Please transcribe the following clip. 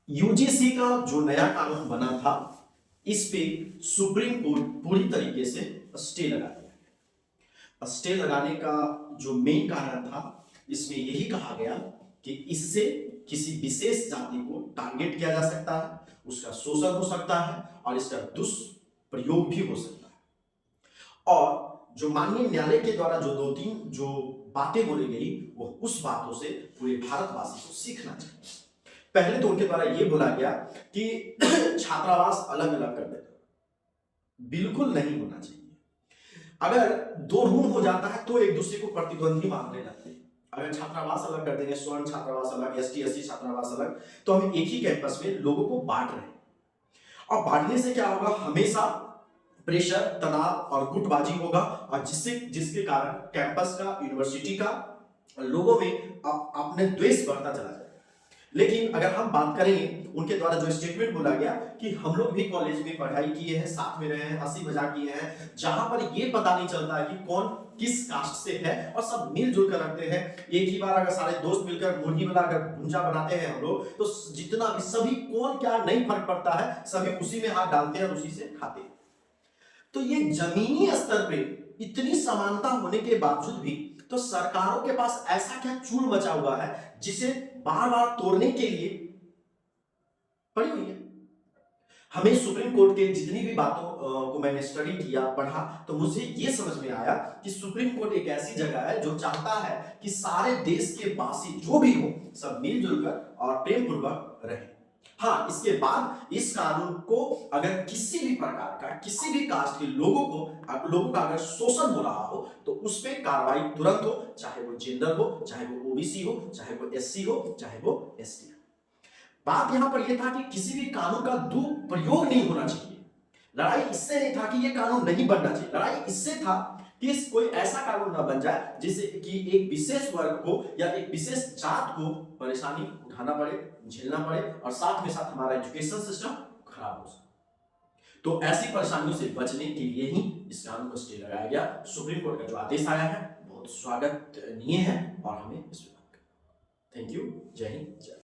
UGC का जो नया कानून बना था, इस पे सुप्रीम कोर्ट पूरी तरीके से स्टे लगा दिया। स्टे लगाने का जो मेन कारण था, इसमें यही कहा गया कि इससे किसी विशेष जाति को टारगेट किया जा सकता है, उसका शोषण हो सकता है और इसका दुष्प्रयोग भी हो सकता है। और जो माननीय न्यायालय के द्वारा जो दो तीन जो बातें बोली गई, वो उस बातों से पूरे भारतवासी को सीखना चाहिए। पहले तो उनके द्वारा यह बोला गया कि छात्रावास अलग अलग कर देना बिल्कुल नहीं होना चाहिए। अगर दो रूम हो जाता है तो एक दूसरे को प्रतिद्वंदी मानने लगते हैं। अगर छात्रावास अलग कर देंगे, स्वर्ण छात्रावास अलग, एसटी एससी छात्रावास अलग, तो हम एक ही कैंपस में लोगों को बांट रहे हैं। और बांटने से क्या होगा, हमेशा प्रेशर, तनाव और गुटबाजी होगा, और जिसके कारण कैंपस का, यूनिवर्सिटी का लोगों में अपने द्वेष बढ़ता चला जाएगा। लेकिन अगर हम बात करें, उनके द्वारा जो स्टेटमेंट बोला गया कि हम लोग भी कॉलेज में पढ़ाई किए हैं, साथ में रहे हैं, हंसी मजाक किए हैं, जहां पर ये पता नहीं चलता है कि कौन किस कास्ट से है, और सब मिलजुल कर रखते हैं। एक ही बार अगर सारे दोस्त मिलकर मुर्गी वाला अगर भुंजा बनाते हैं हम लोग, तो जितना भी सभी कौन क्या नहीं फर्क पड़ता है, सभी उसी में हाथ डालते हैं और उसी से खाते हैं। तो ये जमीनी स्तर पे इतनी समानता होने के बावजूद भी तो सरकारों के पास ऐसा क्या चूल मचा हुआ है जिसे बार बार तोड़ने के लिए पड़ी हुई है। हमें सुप्रीम कोर्ट के जितनी भी बातों को मैंने स्टडी किया, पढ़ा, तो मुझे यह समझ में आया कि सुप्रीम कोर्ट एक ऐसी जगह है जो चाहता है कि सारे देश के वासी जो भी हो, सब मिलजुल कर और प्रेम पूर्वक रहे। हाँ, इसके बाद इस कानून को अगर किसी भी प्रकार का, किसी भी कास्ट के लोगों का अगर शोषण हो रहा हो, तो उस पर कार्रवाई तुरंत हो, चाहे वो जेंडर हो, चाहे वो ओबीसी हो, चाहे वो एससी हो, चाहे वो एसटी हो। बात यहां पर यह था कि किसी भी कानून का दुरुपयोग नहीं होना चाहिए। लड़ाई इससे नहीं था कि यह कानून नहीं बनना चाहिए, लड़ाई इससे था कि कोई ऐसा कानून ना बन जाए जिससे कि एक विशेष वर्ग को या एक विशेष जात को परेशानी उठाना पड़े, झेलना पड़े, और साथ में साथ हमारा एजुकेशन सिस्टम खराब हो सके। तो ऐसी परेशानियों से बचने के लिए ही इस कानून को स्टे लगाया गया। सुप्रीम कोर्ट का जो आदेश आया है बहुत स्वागतनीय है और हमें इस पर बात करना। Thank you. जय हिंद, जय